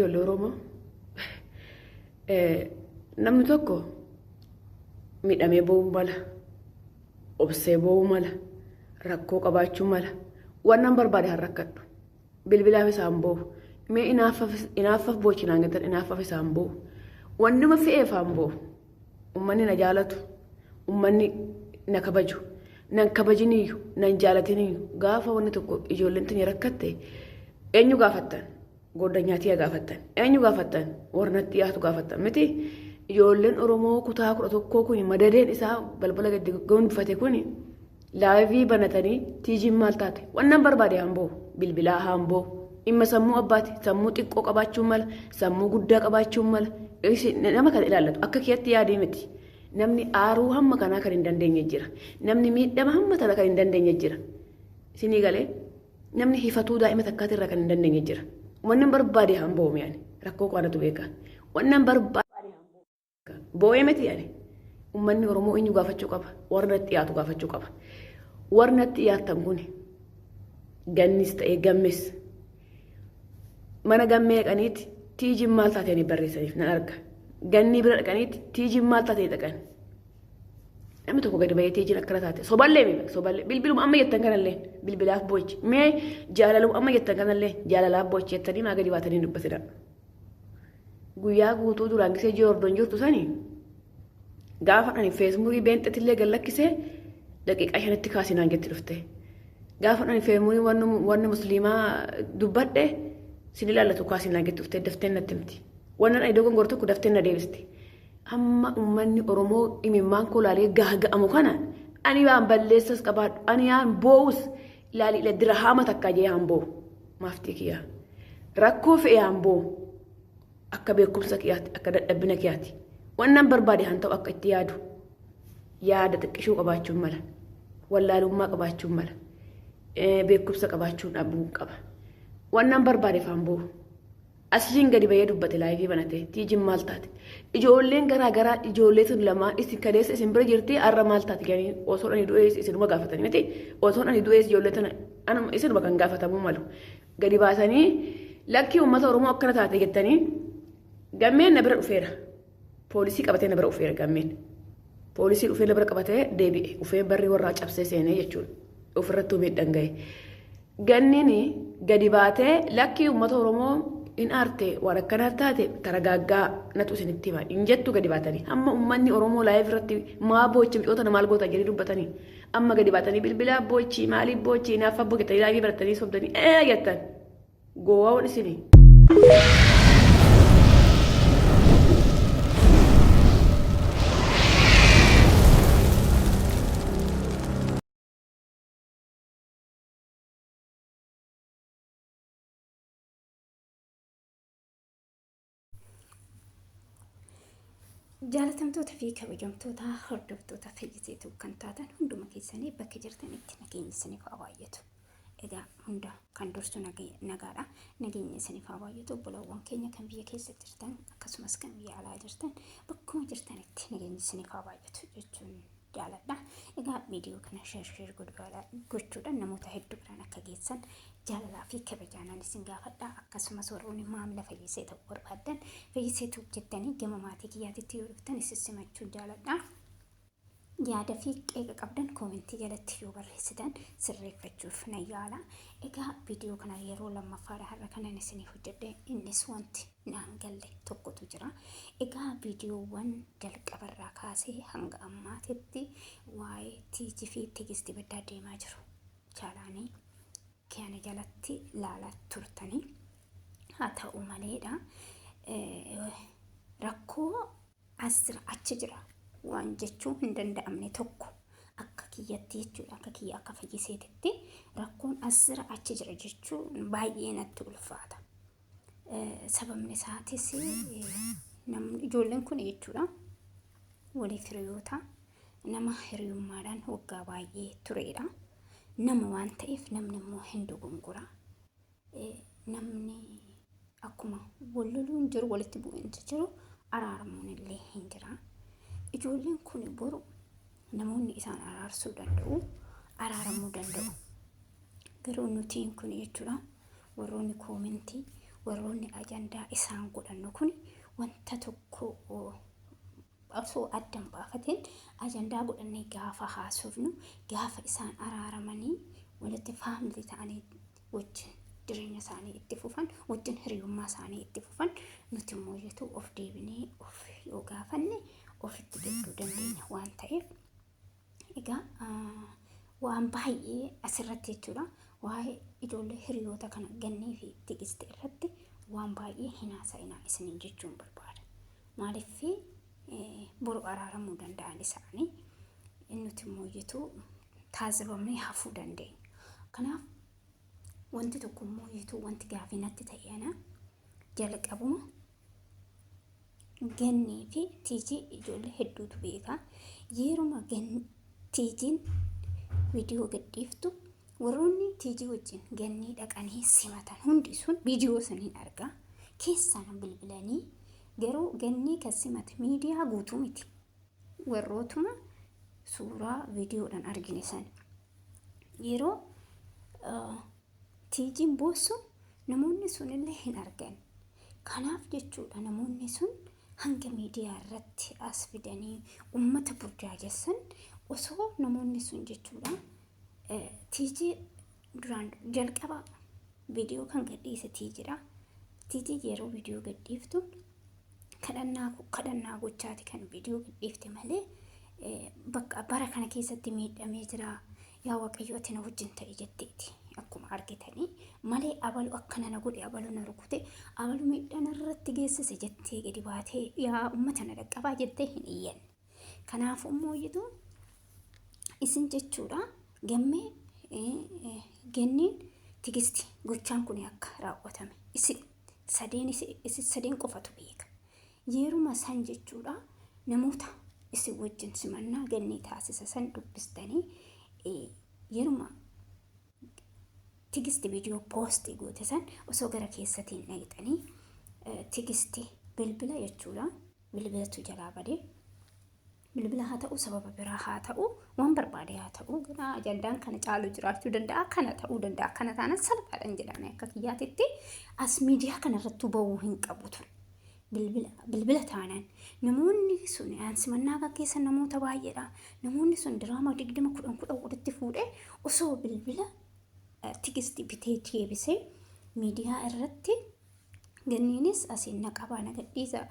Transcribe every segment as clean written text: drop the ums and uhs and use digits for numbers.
ijoollee Oromoo namni tokko miidhamee bo'uu mala, obsee bo'uu mala, rakkoo qabaachuu mala, waan barbaade haa rakkadhu. Bilbilaaf isaan bo'u. Mee inaaffaaf boochinaan gattan inaaffaaf isaan bo'u. Wanni ma fe'eef aan bo'u. Uummanni na jaalatu, uummanni na kabaju, nan kabajiniyyuu, nan jaalatiniyyuu gaafa wanni tokko ijoolleen tuni rakkatte eenyu gaafattan? Goddanyaatiyaa gaafattan. Eenyu gaafattan? Warnatti dhiyaatu gaafattan. Miti ijoolleen Oromoo kutaa 11 kun madadeen isaa balbala gadi gonfate kun laayivii banatanii tiijiin maal taate? Wannan barbaade haan bo'u. Bilbilaa haan bo'u. Dhimma sammuu abbaati. Sammuu xiqqoo qabaachuun mala, sammuu guddaa qabaachuun mala. Nama kana ilaallatu akka keetti yaadee miti. Namni aaruu hamma kanaa kan hin dandeenye jira. Namni miidhama hamma kana kan hin dandeenye jira. Isinii galee namni hifatuu daa'ima takkaati irraa kan hin dandeenye jira. Wannan barbaade haan bo'u yaani rakkoo qaanatu beeka. Wannan barbaade haan bo'u. Bo'ee miti yaani. Uummanni Oromoo eenyu gaafachuu qaba? Warra dhiyaatu gaafachuu qaba. Warra dhiyaatan kun gannis ta'ee gammes mana gammee dhaqaniiti tiijiin maal taatee barreessaniif nan arga. Ganni bira dhaqaniiti tiijiin maal taatee dhaqan. Namni tokko gadi bahee tiijiin akkana taate soballee soballee bilbiluma amma jettan kanallee bilbilaaf boochi mee jaalaluma amma jettan kanallee jaalalaaf boochi jettanii maa gadi baatanii dubbatidha. Guyyaa guutuu duraan gisee joordoon jirtu sanii gaafa ani feesbuukii beenxatillee gallakkisee daqiiqaa 5tti kaasinaan jetti dhufte. Gaafa ani feesbuukii wanni musliimaa dubbadhe sin ilaallatu kaasinaan jetti dhufte dafteen natti himti. Wannan ani dogon gortu ku dafteen na deebisti. Amma uummanni Oromoo imimmaan kolaalee gaaga'amu kana ani waan balleessas qabaadhu ani yaan bo'us ilaali dira haama takka jee haan bo'u maaftii kiyyaa. Rakkoo fe'ee haan bo'u akka beekumsa kiyyaatti akka dadhabbina kiyyaatti. Wannan barbaade haan ta'u akka itti yaadu. Yaada xiqqishuu qabaachuun mala. Wallaalummaa qabaachuun mala. Beekumsa qabaachuun dhabuu qaba. Wannan barbaade faan bo'u. Asiin gadi bahee dubbate laayivii banate tiijiin maal taate? Ijoolleen garaa ijoollee sun lamaan isin kaleessa isin bira jirti har'a maal taate ganii osoo ani du'ees isinuma gaafatanii miti osoo ani du'ees ijoollee tana anuma isinuma kan gaafatamuu malu. Gadi baasanii lakkii uummata Oromoo akkana taate jettanii gammeen na bira dhufeera. Poolisii qabatee na bira dhufeera gammeen. Poolisii dhufee na bira qabatee deebi'e dhufee barri warraa cabsee seenee jechuudha. Ofirrattuu miidhaan gahe. Ganniin gadi baatee lakkii uummata Oromoo in aarte waan akkana taate taragaaggaa natu isinitti hima. Injettu gadi baatanii amma uummanni Oromoo laayif irratti maa boochi micoota maal goota jedhanii dubbatanii amma gadi baatanii bilbilaa boochi maaliif boochi naaf abboo jettanii laayifii baratanii sobdanii jettan goowwaawwan isinii. Jaalatamtoota fi kabajamtoota hordoftoota Fayyiseetuu kan taatan hunduma keessanii bakka jirtanitti nageenya isiniif haa baay'atu. Egaa hunda kan dursu nagaadha. Nageenya isiniif haa baay'atu. Obboloowwan keenya kan biyya keessa jirtan akkasumas kan biyya alaa jirtan bakkuma jirtanitti nageenya isiniif haa baay'atu jechuun jaaladha. Egaa viidiyoo kana sheer gochuudhaan namoota hedduu biraan akka geessan jaalalaa fi kabajaan isin gaafadha. Akkasumas warroonni maamila Fayyisee ta'uu barbaadan Fayyiseetuu jettanii gama maatii kiyyaatitti yoo dhuftan sissimachuun jaaladha. Yaada fi qeeqa qabdan koomentii jalatti yoo barreessitan sirreeffachuuf na yaala. Egaa viidiyoo kana yeroo lammaffaadha har'a kanan isiniif hojjedhe innis wanti naan galle tokkotu jira. Egaa viidiyoowwan jalqabarraa kaasee hanga ammaatitti waa'ee tiijii fi tigistii baddaa deemaa jiru. Chaalaanii kana jalatti laalaa turtanii haa ta'u maleedha rakkoo asirra achi jira. Waan jechuun hin danda'amne tokko akka kiyyatti jechuudha akka kiyya akka Fayyiseetitti rakkoon asirra achi jira jechuun baay'ee natti ulfaata. Sababni isaatis ijoolleen kun jechuudha waliif hiriyoota nama hiriyummaadhaan waggaa baay'ee turedha. Nama waan ta'eef namni immoo hin dogongora. Namni akkuma walloluun jiru walitti bu'insi jiru araaramuun illee hin jira. Ijoolleen kun boru namoonni isaan araarsuu danda'u, araaramuu danda'u. Garuu nutiin kun jechuudha warroonni koomentii warroonni ajandaa isaan godhannu kun wanta tokko osoo addan baafateen ajandaa godhannee gaafa haasofnu gaafa isaan araaramanii walitti faamilii ta'anii wajjin jireenya isaanii itti fufan wajjin hiriyummaa isaanii itti fufan nuti immoo of deebinee of yoo gaafanne ofitti deebi'uu dandeenya waan ta'eef egaa waan baay'ee asirratti jechuudha waa'ee ijoollee hiriyoota kana Gannii fi Tigist irratti waan baay'ee hin haasa'inaa isiniin jechuun barbaada. Maaliif boru araaramuu danda'an isaanii nuti immoo taasifamnee hafuu dandeenya. Kanaaf wanti tokko immoo wanti gaaffii natti ta'eena jalqabuma Gannii fi Tiijii ijoollee hedduutu beeka. Yeruma Tiijiin viidiyoo gadhiiftu warroonni Tiijii wajjin Gannii dhaqanii simatan hundi sun viidiyoo saniin argaa keessaan bilbilanii garuu Gannii kan simate miidiyaa guutuu miti warrootuma suuraa viidiyoodhaan argine san yeroo Tiijiin boossu namoonni sun illee hin argan. Kanaaf jechuudha namoonni sun hanga miidiyaa irratti as fidanii uummata burjaajessan osoo namoonni sun jechuudha Tiijii duraan jalqaba viidiyoo kan gadhiise Tiijiidha. Tiijii yeroo viidiyoo gadhiiftu kadhannaa gochaati kan viidiyoo gadhiifte malee bakka bara kana keessatti miidhamee jira yaa Waaqayyo ati na wajjin ta'e jetteeti akkuma argitanii malee abalu akkana na godhe abalu na rukute abalu miidhaan irratti geessise jettee gadi baatee yaa uummata na dhaqqabaa jettee hin iyyanne. Kanaafuu immoo isin jechuudha gammee Ganniin Tigisti gochaan kun akka raawwatame isin sadeen qofatu beeka. Yeruma san jechuudha namoota isin wajjin simannaa Gannii taasisa san dubbistanii yeruma Tigisti viidiyoo poostii goote san osoo gara keessatiin dhaqxanii Tigisti bilbila jechuudha bilbilatu jalaa badee bilbila haa ta'u sababa biraa haa ta'u waan barbaade haa ta'u gara ajandaan kana caalu jiraachuu danda'a kana ta'uu danda'a kana taana salphaadhaan jedhanii akka kiyyaatitti as miidiyaa kanarratti ba'uu hin qabu ture. Bilbila taanaan namoonni sun simannaa gaggeessan namoota baay'eedha. Namoonni sun diraamaa 20 walitti fuudhee osoo bilbila Tigisti bitee deebisee miidiyaa irratti Ganniinis asiin na qabaa na gadhiisa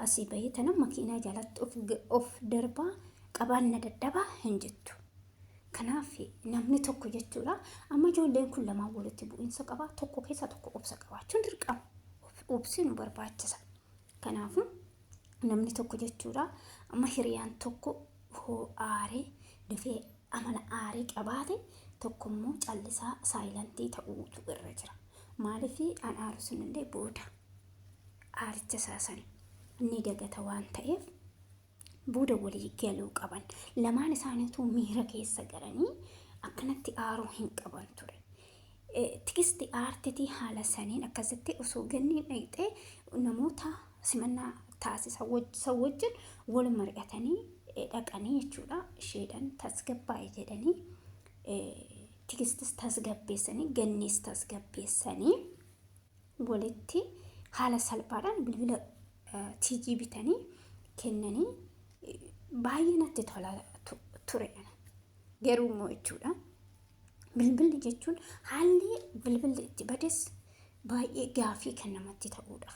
asii bahee tana makiinaa jalatti of darbaa qabaan na daddabaa hin jettu. Kanaaf namni tokko jechuudha amma ijoolleen kun lamaan walitti bu'iinsa qabaa tokko keessa tokko obsa qabaachuun dirqama. Obsi nu barbaachisa. Kanaafuu namni tokko jechuudha amma hiriyaan tokko hoo aaree dafee amala aarii qabaate tokko immoo callisaa saayilantii ta'uutu irra jira. Maaliif an aaru sunillee booda aaricha saasani inni dagata waan ta'eef booda walii galuu qaban. Lamaan isaaniitu miira keessa galanii akkanatti aaruu hin qaban ture. Tigisti aartitii haala saniin akkasitti osoo Ganniin dhaqxee namoota simannaa taasisa wajjin wal mari'atanii dhaqanii jechuudha isheedhaan tasgabbaa'e jedhanii Tigistis tasgabbeessanii Ganniis tasgabbeessanii walitti haala salphaadhaan bilbila Tiijii bitanii kennanii baay'ee natti tola ture. Garuu immoo jechuudha bilbilli jechuun haalli bilbilli itti bades baay'ee gaaffii kan namatti ta'uudha.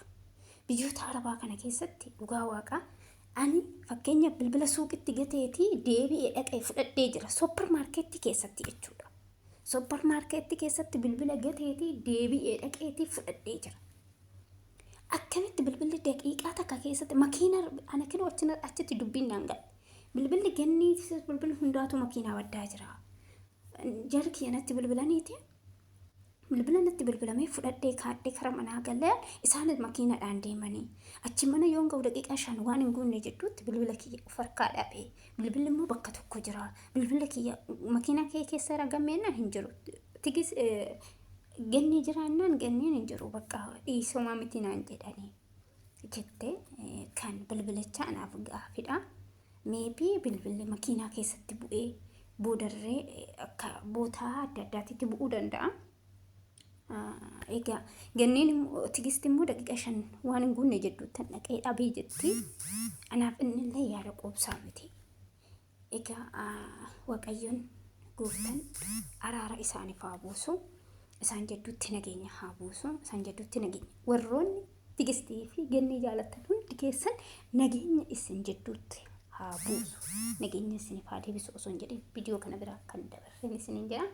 Biyyoota Arabaa kana keessatti dhugaa waaqaa ani fakkeenya bilbila suuqitti gateetii deebi'ee dhaqee fudhadhee jira suppermaarkeetii keessatti jechuudha. Suppermaarkeetii keessatti bilbila gateetii deebi'ee dhaqeetii fudhadhee jira. Akkamitti bilbilli daqiiqaa takka keessatti makiina ana kinoo achitti dubbiin naan galle. Bilbilli Gannii bilbilli hundaatu makiinaa waddaa jira. Jarri kiyyanatti bilbilaniiti. Bilbilanatti bilbilamee fudhadhee kaadhee kara manaa galee isaanis makiinadhaan deemanii achi mana yoon ga'u daqiiqaa 5 waan hin guunne jedhuutti bilbila kiyya of harkaa dhabee bilbilli immoo bakka tokko jira. Bilbila kiyya makiinaa kee keessa ragameenaan hin jiru. Tigis Gannii jiraannaan Ganniin hin jiru bakka dhiisoomaa miti naan jedhanii jettee kan bilbilicha anaaf gaafidha. Meebii bilbilli makiinaa keessatti bu'ee boodarree akka bootaa adda addaatitti bu'uu danda'a. egaa ganneen immoo tigisti immoo daqiiqa 5 waan hin guunne jedhuutti dhaqee dhabee jetti anaaf innillee yaada qoobsaa miti egaa waaqayyoon gooftaan araara isaaniif haa buusu isaan jedhuutti nageenya haa buusu isaan jedhuutti nageenya warroonni tigistii fi gannee jaalatan hundi keessan nageenya isin jedhuutti haa buusu nageenya isiniif haa deebisu osoo hin jedhin viidiyoo kana biraa kan dabarsan isiniin jedha.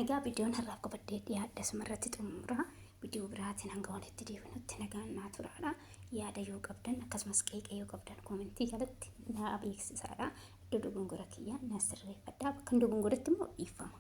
Egaa viidiyoon har'aaf qabadhee dhiyaadha asumarratti xumura viidiyoo biraatiin hanga walitti deebinutti nagaan naa turaadha yaada yoo qabdan akkasumas qeeqa yoo qabdan koomentii jalatti naa beeksisaadha iddoo dogongora kiyyaa naa sirreeffadhaa bakka dogongoratti immoo dhiifama.